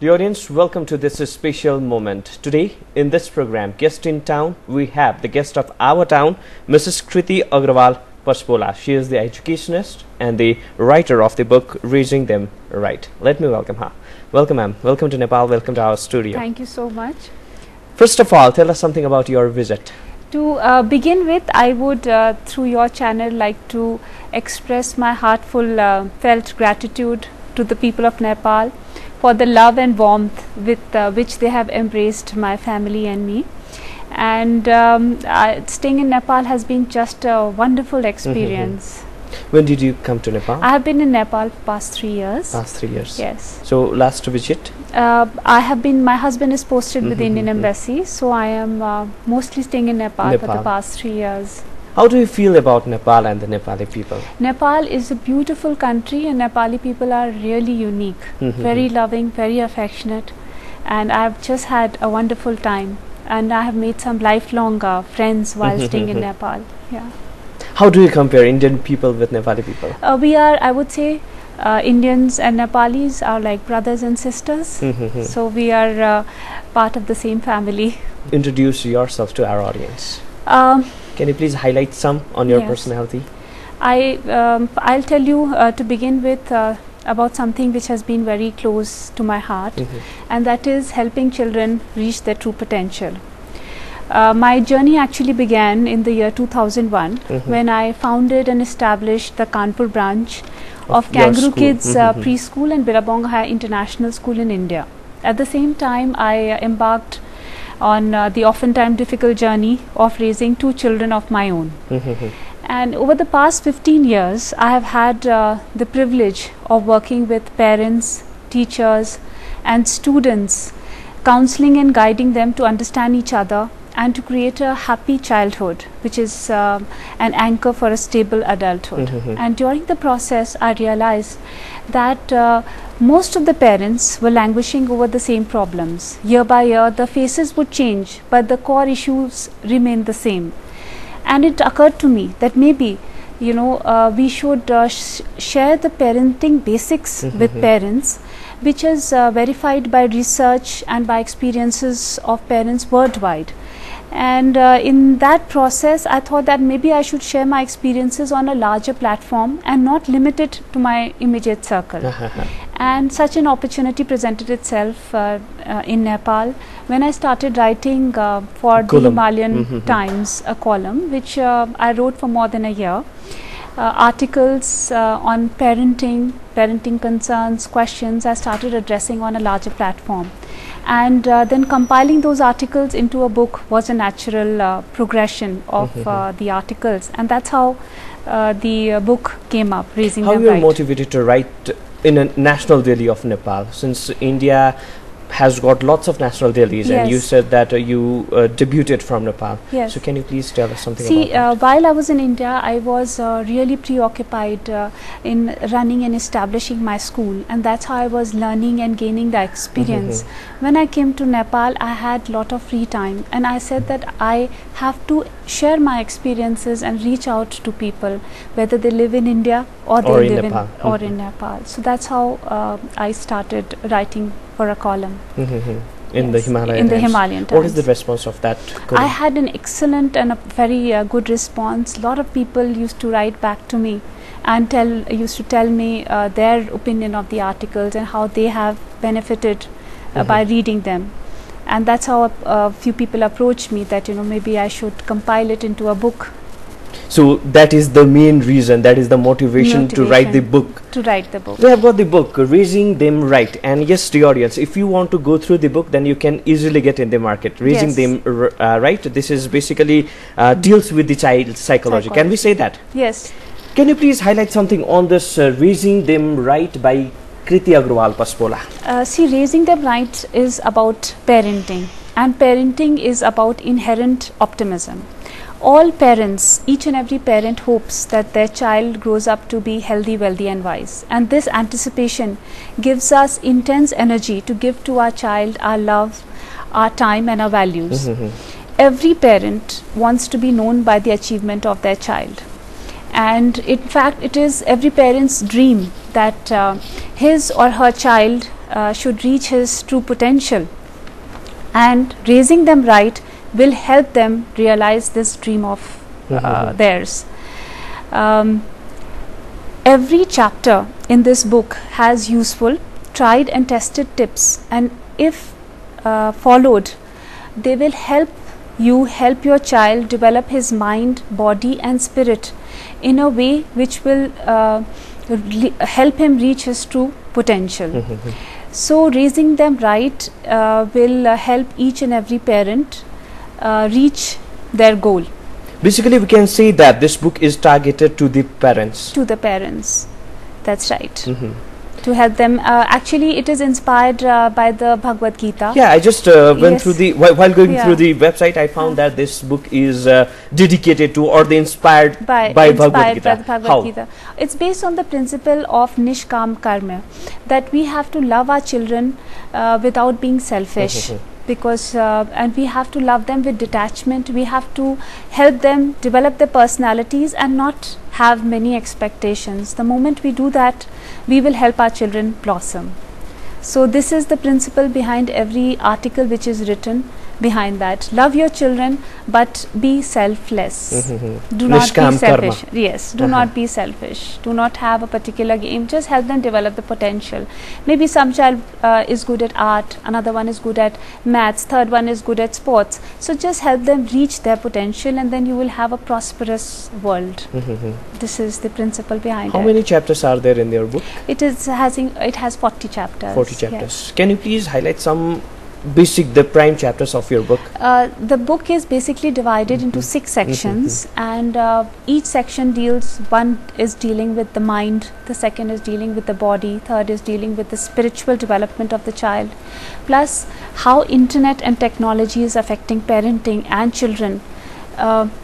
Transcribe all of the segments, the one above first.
The audience, welcome to this special moment. Today, in this program, Guest in Town, we have the guest of our town, Mrs. Kirti Pasbola. She is the educationist and the writer of the book, Raising Them Right. Let me welcome her. Welcome, ma'am. Welcome to Nepal. Welcome to our studio. Thank you so much. First of all, tell us something about your visit. To begin with, I would, through your channel, like to express my heartful felt gratitude to the people of Nepal for the love and warmth with which they have embraced my family and me. And staying in Nepal has been just a wonderful experience. When did you come to Nepal? I have been in Nepal for past 3 years. Past 3 years. Yes. So last visit? I have been, my husband is posted with the Indian Embassy, so I am mostly staying in Nepal for the past 3 years. How do you feel about Nepal and the Nepali people? Nepal is a beautiful country and Nepali people are really unique, very loving, very affectionate, and I have just had a wonderful time, and I have made some lifelong friends while staying in Nepal. Yeah. How do you compare Indian people with Nepali people? We are, I would say, Indians and Nepalis are like brothers and sisters, so we are part of the same family. Introduce yourself to our audience. Can you please highlight some on your personality? I'll tell you to begin with about something which has been very close to my heart, and that is helping children reach their true potential. My journey actually began in the year 2001 when I founded and established the Kanpur branch of Kangaroo Kids Preschool and Billabong High International School in India. At the same time, I embarked on the oftentimes difficult journey of raising 2 children of my own. And over the past 15 years, I have had the privilege of working with parents, teachers and students, counseling and guiding them to understand each other and to create a happy childhood, which is an anchor for a stable adulthood. And during the process, I realized that most of the parents were languishing over the same problems. Year by year, the faces would change, but the core issues remained the same. And it occurred to me that maybe, we should share the parenting basics with parents, which is verified by research and by experiences of parents worldwide. And in that process, I thought that maybe I should share my experiences on a larger platform and not limit it to my immediate circle. And such an opportunity presented itself in Nepal when I started writing for the Himalayan Times, a column which I wrote for more than a year. Articles on parenting concerns, questions I started addressing on a larger platform. And then compiling those articles into a book was a natural progression of the articles, and that's how the book came up, Raising Them Right. How you were motivated to write in a national daily of Nepal, since India has got lots of national dailies, and you said that you debuted from Nepal. So can you please tell us something about that? While I was in India, I was really preoccupied in running and establishing my school, and that's how I was learning and gaining the experience. When I came to Nepal, I had a lot of free time, and I said that I have to share my experiences and reach out to people, whether they live in India or they live in Nepal. So that's how I started writing for a column in the Himalaya Himalayan Times. What is the response of that column? I had an excellent and a very good response. A lot of people used to write back to me and used to tell me their opinion of the articles and how they have benefited by reading them. And that's how a few people approached me that maybe I should compile it into a book. So that is the main reason, that is the motivation to write the book. We have got the book, Raising Them Right. And yes, the audience, if you want to go through the book, then you can easily get in the market. Raising Them Right. This is basically deals with the child psychology. Can we say that? Yes. Can you please highlight something on this Raising Them Right by Kirti Pasbola? See, Raising Them Right is about parenting, and parenting is about inherent optimism. All parents, each and every parent hopes that their child grows up to be healthy, wealthy and wise. And this anticipation gives us intense energy to give to our child our love, our time and our values. Every parent wants to be known by the achievement of their child. And in fact, it is every parent's dream that his or her child should reach his true potential, and raising them right will help them realize this dream of theirs. Every chapter in this book has useful, tried and tested tips, and if followed, they will help your child develop his mind, body and spirit in a way which will help him reach his true potential. So raising them right will help each and every parent reach their goal. Basically, we can say that this book is targeted to the parents. To the parents, that's right. To help them. Actually, it is inspired by the Bhagavad Gita. Yeah, I just went through the while going through the website. I found that this book is dedicated to, or the inspired by Bhagavad Gita. How? It's based on the principle of Nishkam Karma, that we have to love our children without being selfish. Because and we have to love them with detachment. We have to help them develop their personalities and not have many expectations. The moment we do that, we will help our children blossom. So this is the principle behind every article which is written behind that. Love your children, but be selfless. Do not be selfish. Karma. Yes, do not be selfish. Do not have a particular game. Just help them develop the potential. Maybe some child is good at art, another one is good at maths, third one is good at sports. So just help them reach their potential, and then you will have a prosperous world. This is the principle behind it. How many chapters are there in your book? It has 40 chapters. 40 chapters. Yes. Can you please highlight some the prime chapters of your book? The book is basically divided into 6 sections, and each section deals, one is dealing with the mind, the second is dealing with the body, third is dealing with the spiritual development of the child, plus how internet and technology is affecting parenting and children.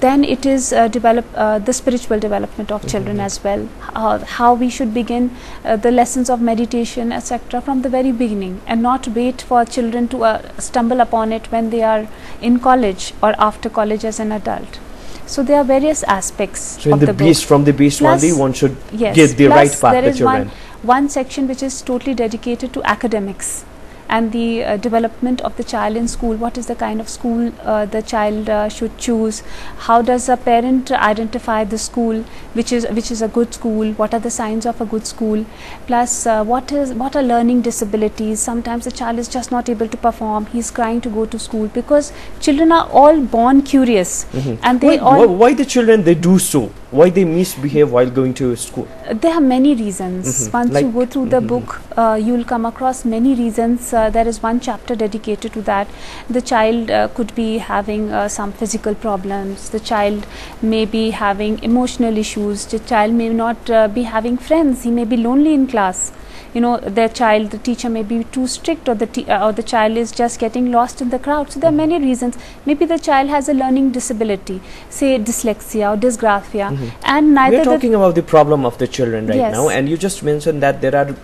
Then it is the spiritual development of children as well, how we should begin the lessons of meditation, etc., from the very beginning, and not wait for children to stumble upon it when they are in college or after college as an adult. So there are various aspects of the book. From the base only, one should get the right path there to is children. One section which is totally dedicated to academics and the development of the child in school. What is the kind of school the child should choose? How does a parent identify the school which is a good school? What are the signs of a good school? Plus what are learning disabilities? Sometimes the child is just not able to perform. He's crying to go to school, because children are all born curious, and they why the children they do so? Why they misbehave while going to school? There are many reasons. Once you go through the book, you will come across many reasons. There is one chapter dedicated to that. The child could be having some physical problems. The child may be having emotional issues. The child may not be having friends. He may be lonely in class. You know, the teacher may be too strict, or the child is just getting lost in the crowd. So there are many reasons. Maybe the child has a learning disability, say dyslexia or dysgraphia, and neither. We are talking about the problem of the children right now, and you just mentioned that there are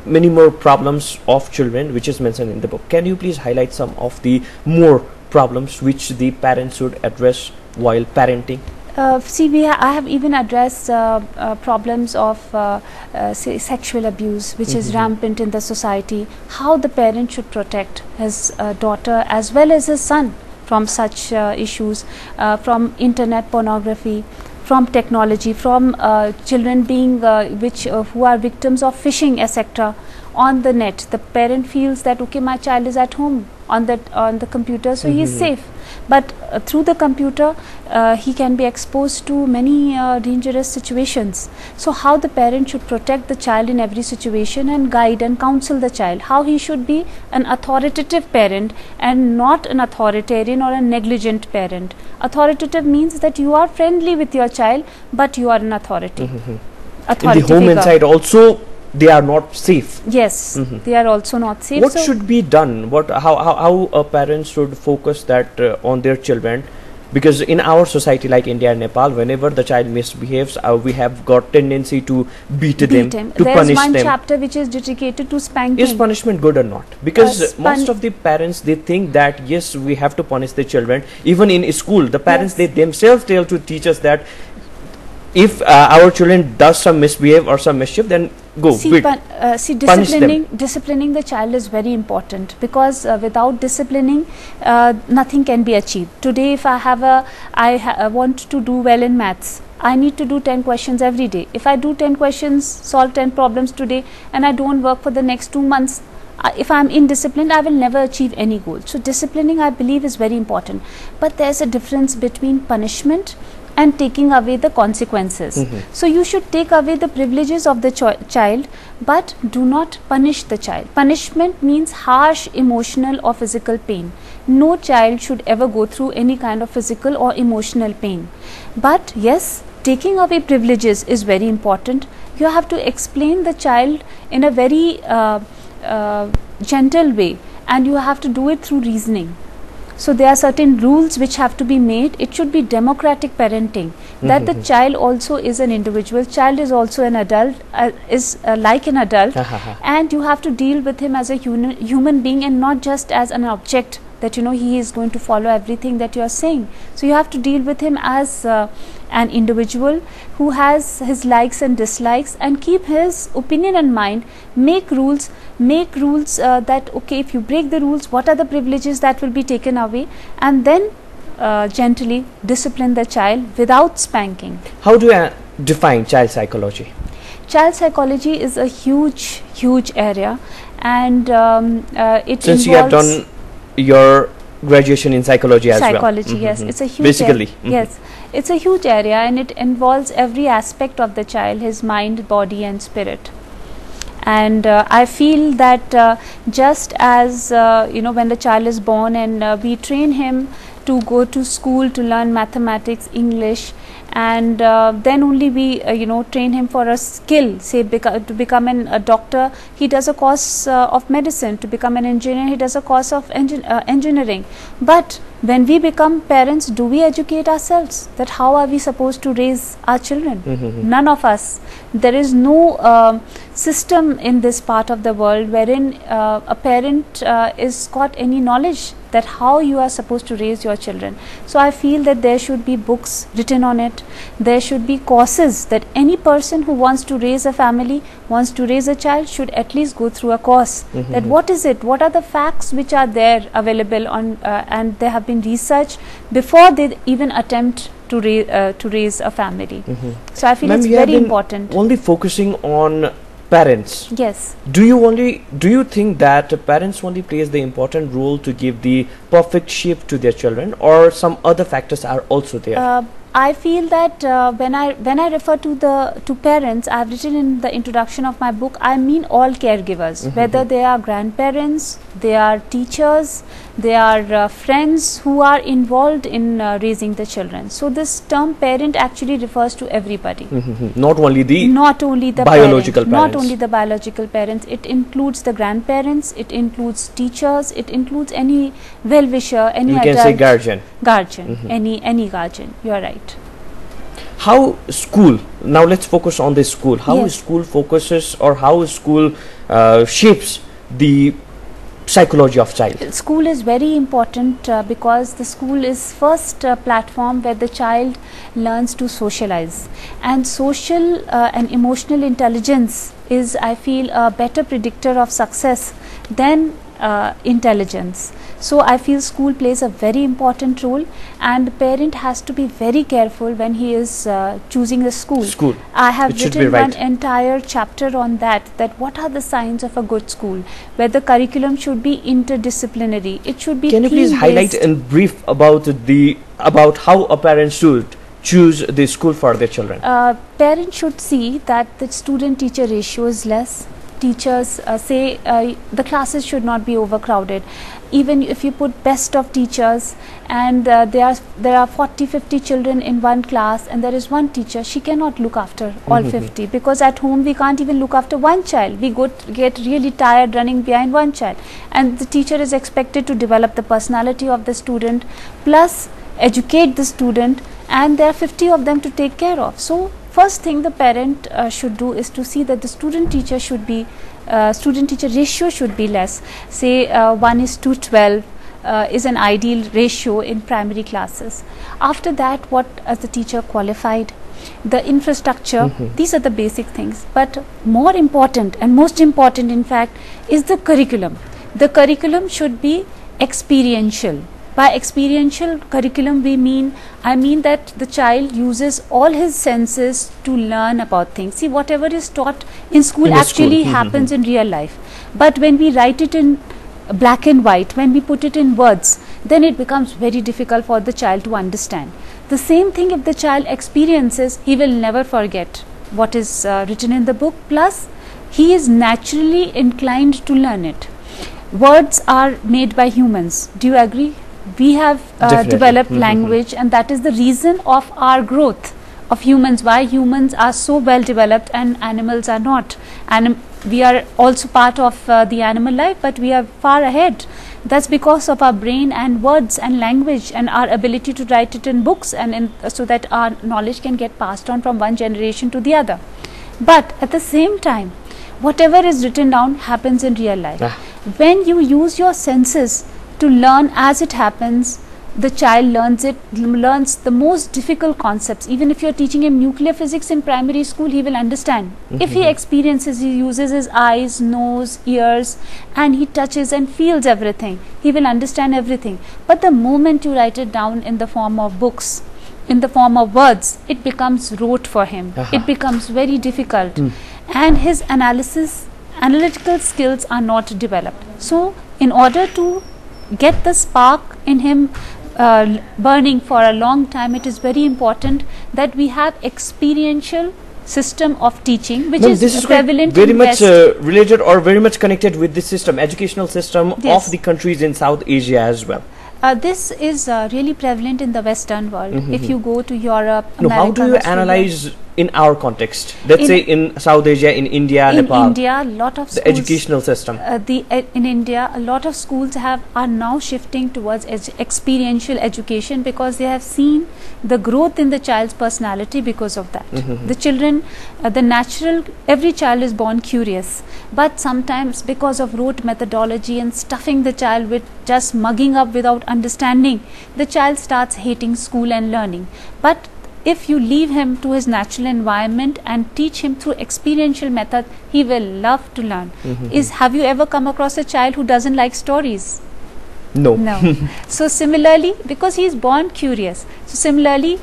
many more problems of children which is mentioned in the book. Can you please highlight some of the more problems which the parents should address while parenting? I have even addressed problems of say sexual abuse, which is rampant in the society. How the parent should protect his daughter as well as his son from such issues, from internet pornography, from technology, from children being who are victims of phishing, etc. on the net. The parent feels that okay, my child is at home on the computer, so he is safe. But through the computer, he can be exposed to many dangerous situations. So how the parent should protect the child in every situation and guide and counsel the child. How he should be an authoritative parent and not an authoritarian or a negligent parent. Authoritative means that you are friendly with your child, but you are an authority. In the home inside also, they are not safe. Yes, they are also not safe. What should be done? How a parent should focus that on their children? Because in our society like India and Nepal, whenever the child misbehaves, we have got tendency to beat them, to punish them. There is one chapter which is dedicated to spanking. Is punishment good or not? Because most of the parents, they think that yes, we have to punish the children. Even in school, the parents they themselves tell to teachers that if our children does some misbehave or some mischief, then go see, disciplining the child is very important, because without disciplining nothing can be achieved. Today if I want to do well in maths, I need to do 10 questions every day. If I do 10 questions, solve 10 problems today, and I don't work for the next 2 months, if I am indisciplined, I will never achieve any goal. So disciplining, I believe, is very important. But there is a difference between punishment and taking away the consequences. So you should take away the privileges of the child, but do not punish the child. Punishment means harsh emotional or physical pain. No child should ever go through any kind of physical or emotional pain. But yes, taking away privileges is very important. You have to explain the child in a very gentle way, and you have to do it through reasoning. So there are certain rules which have to be made. It should be democratic parenting, that the child also is an individual, child is also an adult, like an adult, and you have to deal with him as a human being, and not just as an object that he is going to follow everything that you are saying. So you have to deal with him as an individual who has his likes and dislikes, and keep his opinion in mind. Make rules that okay, if you break the rules, what are the privileges that will be taken away, and then gently discipline the child without spanking. How do you define child psychology? Child psychology is a huge area, and it since you have done your graduation in psychology as well. Psychology, yes, it's a huge basically. Yes, it's a huge area, and it involves every aspect of the child, his mind, body, and spirit. And I feel that just as when the child is born and we train him to go to school to learn mathematics, English, and then only we train him for a skill, say to become a doctor, he does a course of medicine. To become an engineer, he does a course of engineering. But when we become parents, do we educate ourselves that how are we supposed to raise our children? None of us. There is no system in this part of the world wherein a parent is got any knowledge that how you are supposed to raise your children. So I feel that there should be books written on it. There should be courses that any person who wants to raise a family, wants to raise a child, should at least go through a course. That what is it? What are the facts which are there available on and they have been researched before they even attempt to raise a family. So I feel it's very important. Only focusing on parents. Yes. Do you think that parents only plays the important role to give the perfect shape to their children, or some other factors are also there? I feel that when I refer to parents, I have written in the introduction of my book, I mean all caregivers, whether they are grandparents, they are teachers, they are friends who are involved in raising the children. So this term parent actually refers to everybody. Not only the biological parents. Not only the biological parents. It includes the grandparents, it includes teachers, it includes any well-wisher, any adult. You can say guardian. Any guardian. You are right. How school, now let's focus on the school, how school focuses or how school shapes the psychology of child? School is very important because the school is first platform where the child learns to socialize, and social and emotional intelligence is, I feel, a better predictor of success than intelligence. So I feel school plays a very important role, and the parent has to be very careful when he is choosing the school. I have written one entire chapter on that what are the signs of a good school, where the curriculum should be interdisciplinary. It should be Can you please highlight in brief about how a parent should choose the school for their children? Parents should see that the student-teacher ratio is less. Teachers say the classes should not be overcrowded. Even if you put best of teachers and there are 40-50 children in one class and there is one teacher, she cannot look after all 50, because at home we can't even look after one child. We get really tired running behind one child, and the teacher is expected to develop the personality of the student plus educate the student, and there are 50 of them to take care of. So first thing the parent should do is to see that the student-teacher ratio should be less. Say 1:12 is an ideal ratio in primary classes. After that, what is the teacher qualified? the infrastructure. These are the basic things. But more important and most important, in fact, is the curriculum. The curriculum should be experiential. By experiential curriculum, I mean that the child uses all his senses to learn about things. See, whatever is taught in school actually happens in real life. But when we write it in black and white, when we put it in words, then it becomes very difficult for the child to understand. The same thing, if the child experiences, he will never forget what is written in the book, plus he is naturally inclined to learn it. Words are made by humans. Do you agree? We have developed language, and that is the reason of our growth of humans, why humans are so well developed and animals are not. We are also part of the animal life, but we are far ahead. That's because of our brain and words and language and our ability to write it in books, and so that our knowledge can get passed on from one generation to the other. But at the same time, whatever is written down happens in real life. When you use your senses to learn as it happens, the child learns the most difficult concepts. Even if you are teaching him nuclear physics in primary school, he will understand. If he experiences, he uses his eyes, nose, ears, and he touches and feels everything, he will understand everything. But the moment you write it down in the form of books, in the form of words, it becomes rote for him. It becomes very difficult, and his analytical skills are not developed. So in order to get the spark in him burning for a long time, it is very important that we have experiential system of teaching, which is prevalent very much related or very much connected with the system, educational system of the countries in South Asia as well. This is really prevalent in the Western world. If you go to Europe, America, how do you analyze in our context? Let's say in South Asia, in India, Nepal. In India, a lot of schools, the educational system. In India, a lot of schools are now shifting towards experiential education, because they have seen the growth in the child's personality because of that. The children, every child is born curious, but sometimes because of rote methodology and stuffing the child with just mugging up without understanding, the child starts hating school and learning. But if you leave him to his natural environment and teach him through experiential method, he will love to learn. Have you ever come across a child who doesn't like stories? No. So similarly, because he is born curious, so similarly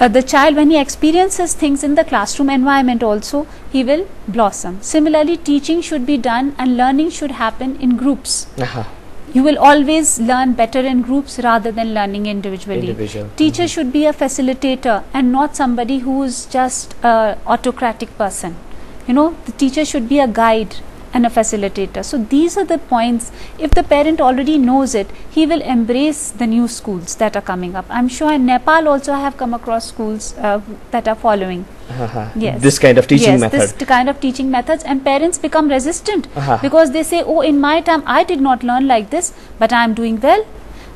the child, when he experiences things in the classroom environment also, he will blossom. Similarly, teaching should be done and learning should happen in groups. You will always learn better in groups rather than learning individually. Teacher should be a facilitator and not somebody who is just an autocratic person. The teacher should be a guide and a facilitator. So these are the points. If the parent already knows it, he will embrace the new schools that are coming up. I'm sure in Nepal also I have come across schools that are following this kind of teaching method. This kind of teaching methods, and parents become resistant because they say, oh, in my time I did not learn like this, but I am doing well.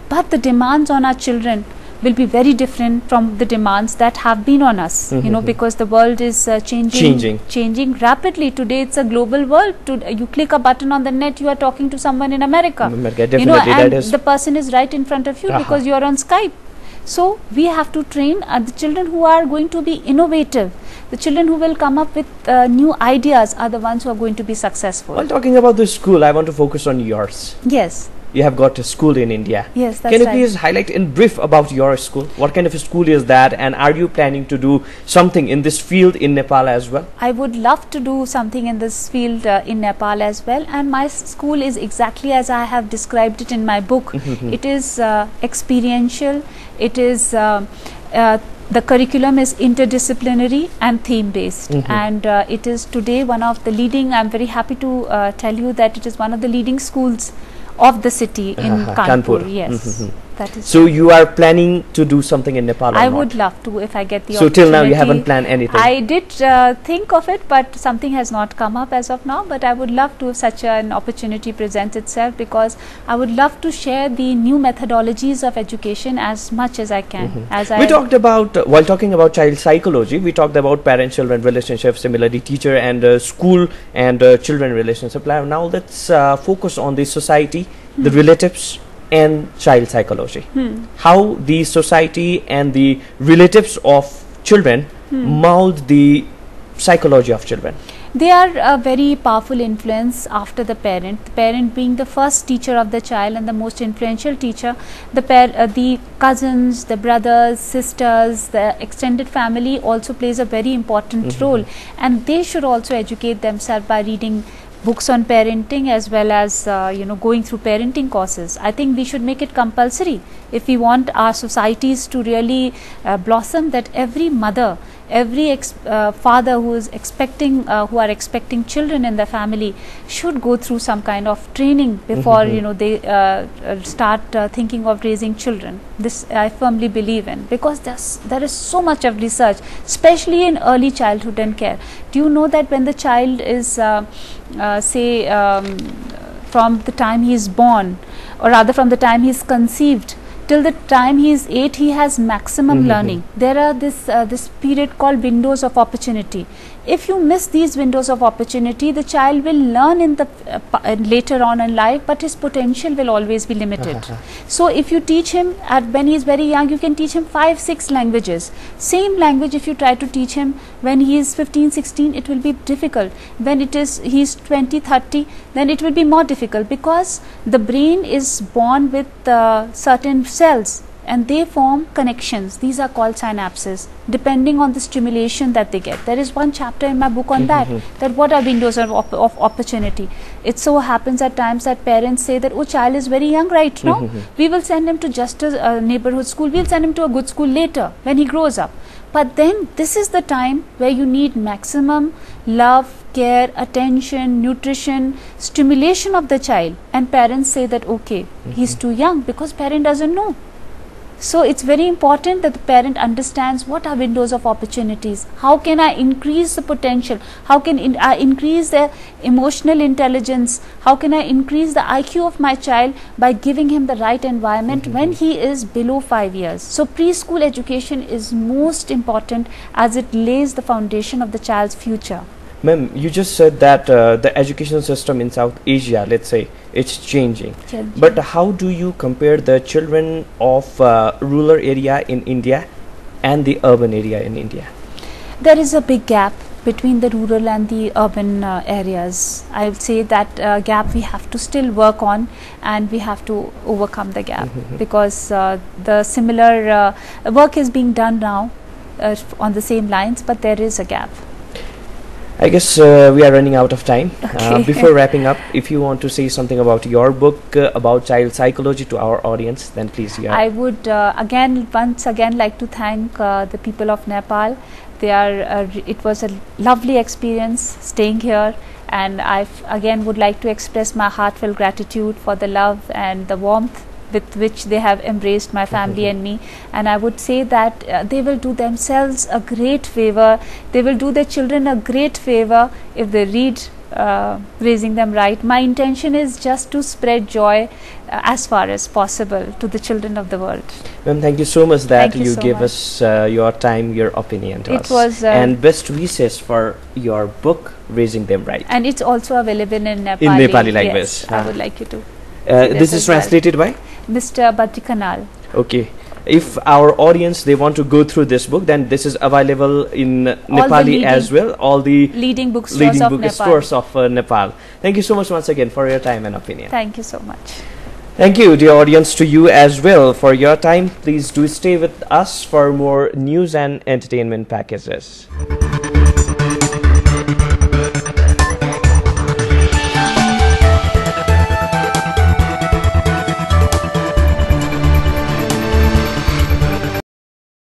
But the demands on our children will be very different from the demands that have been on us, because the world is changing rapidly. Today it's a global world. You click a button on the net, you are talking to someone in America. And the person is right in front of you because you are on Skype. So we have to train the children who are going to be innovative. The children who will come up with new ideas are the ones who are going to be successful. While talking about the school, I want to focus on yours. Yes. You have got a school in India. Yes, that's Can you please highlight in brief about your school? What kind of a school is that, and are you planning to do something in this field in Nepal as well? I would love to do something in this field in Nepal as well, and my school is exactly as I have described it in my book. It is experiential. It is the curriculum is interdisciplinary and theme based, and it is today one of the leading, I am very happy to tell you that it is one of the leading schools of the city in Kanpur. Yes. That is so you are planning to do something in Nepal? I would love to if I get the opportunity. So till now you haven't planned anything? I did think of it, but something has not come up as of now. But I would love to if such an opportunity presents itself, because I would love to share the new methodologies of education as much as I can. We talked about, while talking about child psychology, we talked about parent-children relationship, similarly teacher and school and children relationship. Now let's focus on the society, the relatives and child psychology. How the society and the relatives of children mold the psychology of children? They are a very powerful influence after the parent being the first teacher of the child and the most influential teacher. The cousins, the brothers, sisters, the extended family also plays a very important role, and they should also educate themselves by reading books on parenting as well as going through parenting courses. I think we should make it compulsory if we want our societies to really blossom, that every mother, every father who is expecting who are expecting children in the family should go through some kind of training before they start thinking of raising children. This I firmly believe in, because there is so much of research, especially in early childhood and care. Do you know that when the child is from the time he is born, or rather from the time he is conceived till the time he is 8, he has maximum learning. There are this period called windows of opportunity. If you miss these windows of opportunity, the child will learn in the later on in life, but his potential will always be limited. So if you teach him when he is very young, you can teach him 5-6 languages. Same language, if you try to teach him when he is 15-16, it will be difficult. When he is 20-30, then it will be more difficult, because the brain is born with certain cells and they form connections. These are called synapses, depending on the stimulation that they get. There is one chapter in my book on that what are windows of opportunity. It so happens at times that parents say that, oh, child is very young right now, we will send him to just a neighborhood school, we will send him to a good school later when he grows up. But then this is the time where you need maximum love, care, attention, nutrition, stimulation of the child, and parents say that okay, he's too young, because parent doesn't know. So it's very important that the parent understands what are windows of opportunities. How can I increase the potential? How can I increase the emotional intelligence? How can I increase the IQ of my child by giving him the right environment when he is below 5 years? So preschool education is most important, as it lays the foundation of the child's future. Ma'am, you just said that the education system in South Asia, let's say, it's changing. But how do you compare the children of rural area in India and the urban area in India? There is a big gap between the rural and the urban areas. I would say that gap we have to still work on, and we have to overcome the gap, because the similar work is being done now on the same lines, but there is a gap. I guess we are running out of time. Before wrapping up, if you want to say something about your book, about child psychology to our audience, then please. I would once again like to thank the people of Nepal. It was a lovely experience staying here, and I again would like to express my heartfelt gratitude for the love and the warmth with which they have embraced my family and me. And I would say that they will do themselves a great favor, they will do their children a great favor if they read Raising Them Right. My intention is just to spread joy as far as possible to the children of the world. Ma'am, thank you so much that you gave us your time, your opinion to us. And best wishes for your book, Raising Them Right. And it's also available in Nepali. In Nepali language. Yes, I would like you to. This is translated by Mr. Badrikanal. Okay. If our audience, they want to go through this book, then this is available in Nepali as well. All the leading bookstores of Nepal. Thank you so much once again for your time and opinion. Thank you so much. Thank you, dear audience, to you as well for your time. Please do stay with us for more news and entertainment packages.